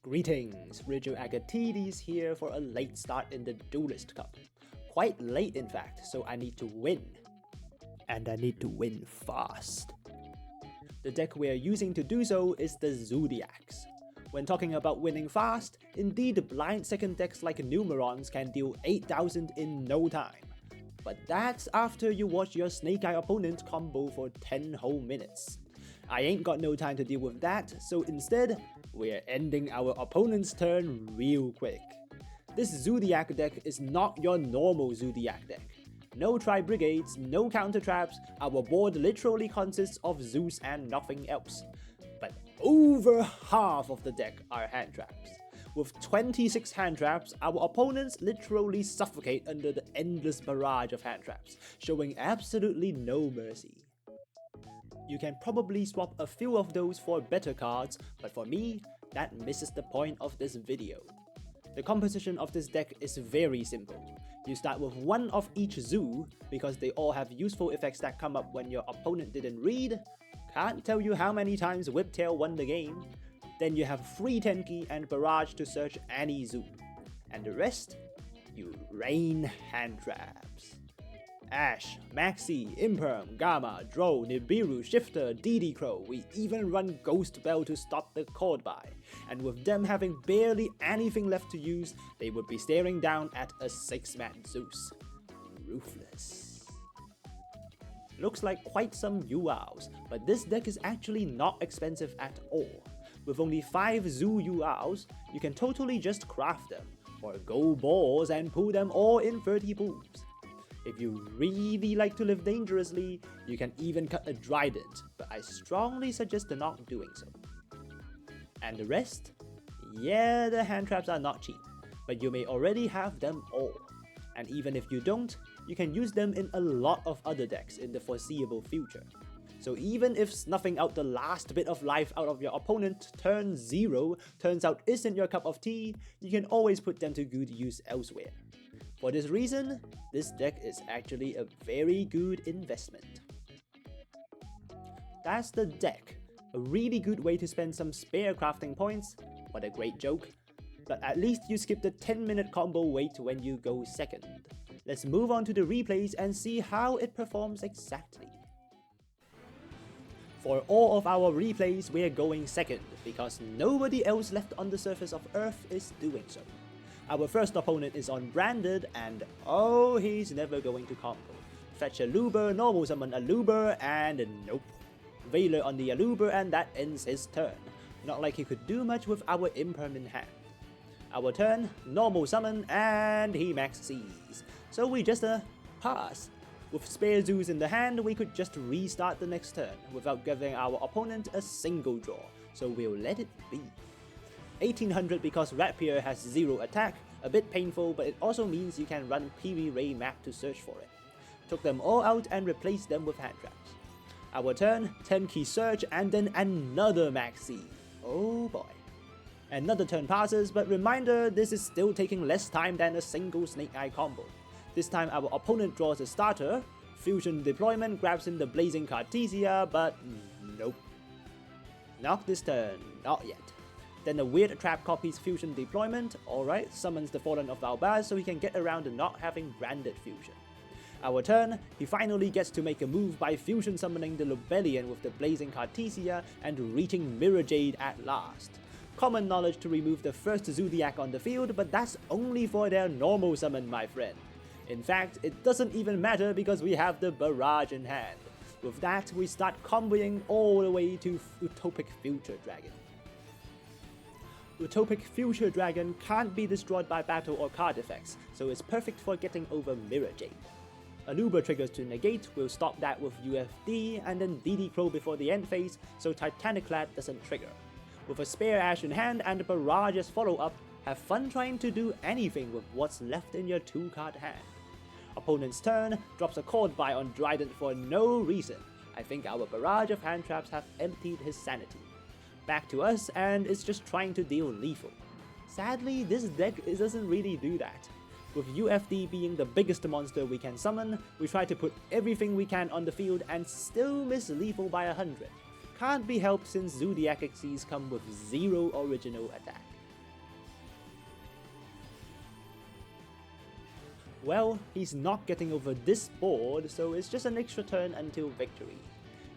Greetings, Rigil Agateiades here for a late start in the Duelist Cup. Quite late in fact, so I need to win. And I need to win fast. The deck we are using to do so is the Zoodiacs. When talking about winning fast, indeed blind second decks like Numerons can deal 8,000 in no time. But that's after you watch your Snake Eye opponent combo for 10 whole minutes. I ain't got no time to deal with that, so instead, we're ending our opponent's turn real quick. This Zoodiac deck is not your normal Zoodiac deck. No Tri-Brigades, no counter-traps, our board literally consists of Zeus and nothing else. But over half of the deck are Handtraps. With 26 Handtraps, our opponents literally suffocate under the endless barrage of Handtraps, showing absolutely no mercy. You can probably swap a few of those for better cards, but for me, that misses the point of this video. The composition of this deck is very simple. You start with one of each Zoo, because they all have useful effects that come up when your opponent didn't read. Can't tell you how many times Whiptail won the game. Then you have free Tenki and Barrage to search any Zoo. And the rest? You rain Handtraps. Ash, Maxi, Imperm, Gamma, Drow, Nibiru, Shifter, DD Crow, we even run Ghost Bell to stop the chord buy, and with them having barely anything left to use, they would be staring down at a 6-man Zeus. Ruthless. Looks like quite some URs, but this deck is actually not expensive at all. With only 5 Zoo URs, you can totally just craft them, or go balls and pull them all in 30 pools. If you really like to live dangerously, you can even cut a Trident, but I strongly suggest not doing so. And the rest? Yeah, the Handtraps are not cheap, but you may already have them all. And even if you don't, you can use them in a lot of other decks in the foreseeable future. So even if snuffing out the last bit of life out of your opponent turn 0 turns out isn't your cup of tea, you can always put them to good use elsewhere. For this reason, this deck is actually a very good investment. That's the deck. A really good way to spend some spare crafting points. What a great joke. But at least you skip the 10-minute combo wait when you go second. Let's move on to the replays and see how it performs exactly. For all of our replays, we're going second, because nobody else left on the surface of Earth is doing so. Our first opponent is on Branded, and oh, he's never going to combo. Fetch a Luber, normal summon a Luber, and nope. Veiler on the Aluber, and that ends his turn. Not like he could do much with our Imperm in hand. Our turn, normal summon, and he max sees. So we just pass. With spare Zoos in the hand, we could just restart the next turn without giving our opponent a single draw, so we'll let it be. 1800 because Rapier has 0 attack, a bit painful, but it also means you can run Piri Ray map to search for it. Took them all out and replaced them with Handtraps. Our turn, 10 key search, and then another Maxi. Oh boy. Another turn passes, but reminder, this is still taking less time than a single Snake Eye combo. This time our opponent draws a starter, Fusion Deployment grabs in the Blazing Cartesia, but nope. Knock this turn, not yet. Then a weird trap copies Fusion Deployment, alright, summons the Fallen of Valbaz so he can get around not having Branded Fusion. Our turn, he finally gets to make a move by Fusion summoning the Lobelian with the Blazing Cartesia and reaching Mirror Jade at last. Common knowledge to remove the first Zoodiac on the field, but that's only for their normal summon, my friend. In fact, it doesn't even matter because we have the Barrage in hand. With that, we start comboing all the way to Utopic Future Dragon. Utopic Future Dragon can't be destroyed by battle or card effects, so it's perfect for getting over Mirror Jade. Aluber triggers to negate will stop that with UFD, and then DD Crow before the end phase, so Titaniclad doesn't trigger. With a spare Ash in hand and a Barrage as follow-up, have fun trying to do anything with what's left in your 2-card hand. Opponent's turn, drops a chord buy on Trident for no reason. I think our barrage of Handtraps have emptied his sanity. Back to us, and it's just trying to deal lethal. Sadly, this deck doesn't really do that. With UFD being the biggest monster we can summon, we try to put everything we can on the field and still miss lethal by 100. Can't be helped since Zoodiac XCs come with 0 original attack. Well, he's not getting over this board, so it's just an extra turn until victory.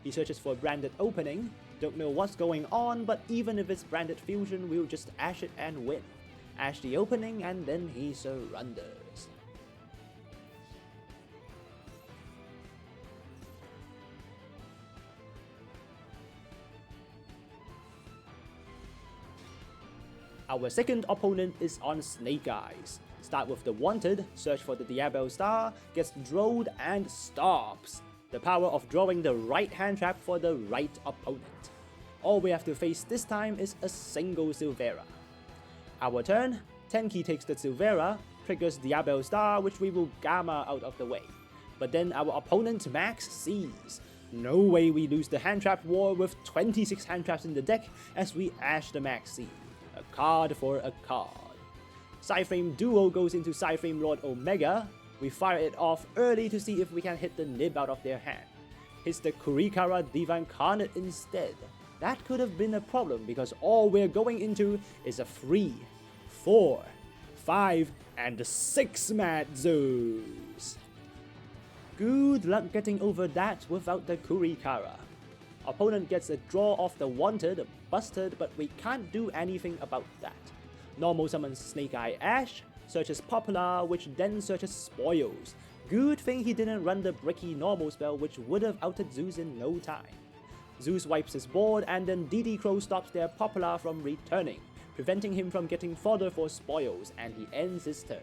He searches for branded opening, don't know what's going on, but even if it's branded fusion, we'll just ash it and win. Ash the opening and then he surrenders. Our second opponent is on Snake Eyes. Start with the Wanted, search for the Diablo Star, gets drawed and stops. The power of drawing the right hand trap for the right opponent. All we have to face this time is a single Silvera. Our turn, Tenki takes the Silvera, triggers Diablo Star, which we will Gamma out of the way. But then our opponent Max sees. No way we lose the hand trap war with 26 hand traps in the deck as we ash the Max C. A card for a card. Psyframe Duel goes into Psyframe Lord Omega. We fire it off early to see if we can hit the nib out of their hand. Hits the Kurikara Diva Incarnate instead. That could have been a problem because all we're going into is a 3, 4, 5, and 6 Mad Zeus. Good luck getting over that without the Kurikara. Opponent gets a draw off the Wanted, busted, but we can't do anything about that. Normal summons Snake Eye Ash, searches Popular, which then searches Spoils. Good thing he didn't run the Bricky normal spell, which would have outed Zeus in no time. Zeus wipes his board and then DD Crow stops their Popular from returning, preventing him from getting fodder for Spoils, and he ends his turn.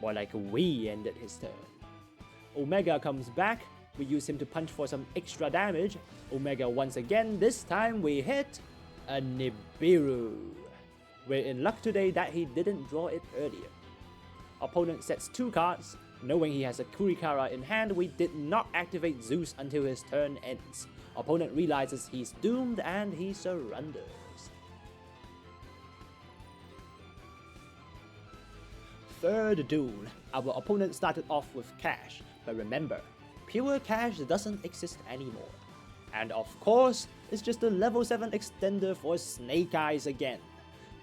More like we ended his turn. Omega comes back, we use him to punch for some extra damage. Omega once again, this time we hit a Nibiru. We're in luck today that he didn't draw it earlier. Opponent sets 2 cards. Knowing he has a Kurikara in hand, we did not activate Zeus until his turn ends. Opponent realizes he's doomed and he surrenders. Third duel. Our opponent started off with cash, but remember, pure cash doesn't exist anymore. And of course, it's just a level 7 extender for Snake Eyes again.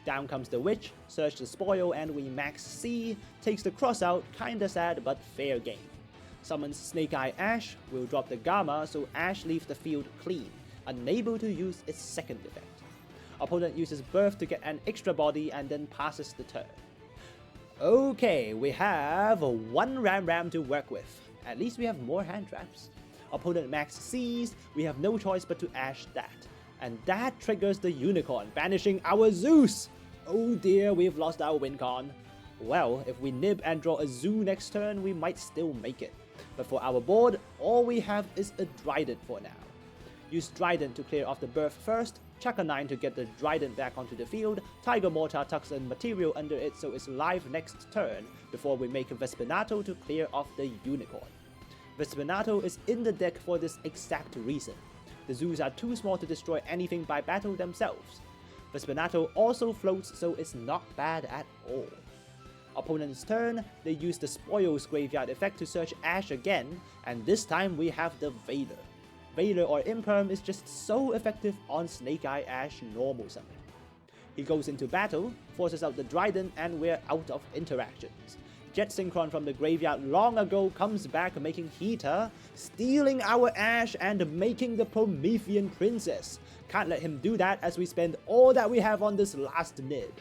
Down comes the Witch, search the spoil, and we max C, takes the cross out, kinda sad but fair game. Summons Snake Eye Ash, will drop the Gamma so Ash leaves the field clean, unable to use its second effect. Opponent uses Birth to get an extra body and then passes the turn. Okay, we have 1 Ram to work with. At least we have more hand traps. Opponent max C's, we have no choice but to Ash that. And that triggers the Unicorn, banishing our Zeus! Oh dear, we've lost our win con. Well, if we nib and draw a Zoo next turn, we might still make it. But for our board, all we have is a Drident for now. Use Drident to clear off the Birth first, chuck a 9 to get the Drident back onto the field, Tiger Mortar tucks a material under it so it's live next turn, before we make a Vespinato to clear off the Unicorn. Vespinato is in the deck for this exact reason. The Zoos are too small to destroy anything by battle themselves. Vespinato also floats, so it's not bad at all. Opponent's turn, they use the Spoils Graveyard effect to search Ash again, and this time we have the Veiler. Veiler or Imperm is just so effective on Snake Eye Ash normal summon. He goes into battle, forces out the Drident, and we're out of interactions. Jet Synchron from the graveyard long ago comes back making Heater, stealing our Ash and making the Promethean Princess. Can't let him do that as we spend all that we have on this last nib.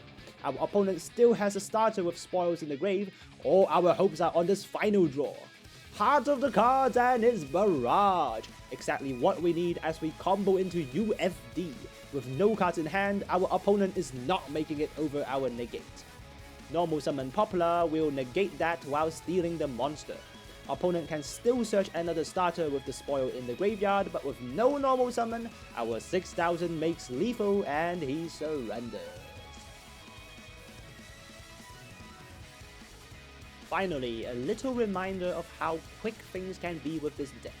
Our opponent still has a starter with Spoils in the grave. All our hopes are on this final draw. Heart of the cards and its barrage. Exactly what we need as we combo into UFD. With no cards in hand, our opponent is not making it over our negate. Normal summon Popular will negate that while stealing the monster. Opponent can still search another starter with the spoil in the graveyard, but with no normal summon, our 6000 makes lethal and he surrenders. Finally, a little reminder of how quick things can be with this deck.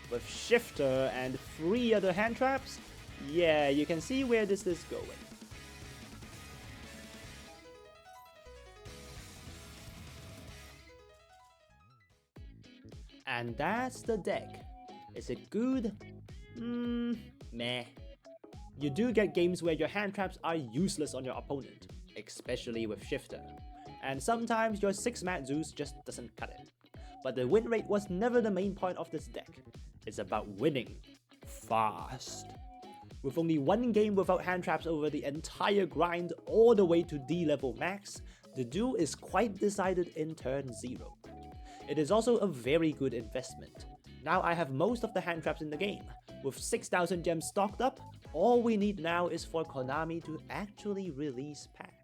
With Shifter and 3 other hand traps, yeah, you can see where this is going. And that's the deck. Is it good? Meh. You do get games where your hand traps are useless on your opponent, especially with Shifter. and sometimes your 6-mat Zeus just doesn't cut it. But the win rate was never the main point of this deck. It's about winning fast. With only one game without Handtraps over the entire grind all the way to D.Lv Max, the Duel is quite decided in turn 0. It is also a very good investment. Now I have most of the Handtraps in the game. With 6,000 gems stocked up, all we need now is for Konami to actually release packs.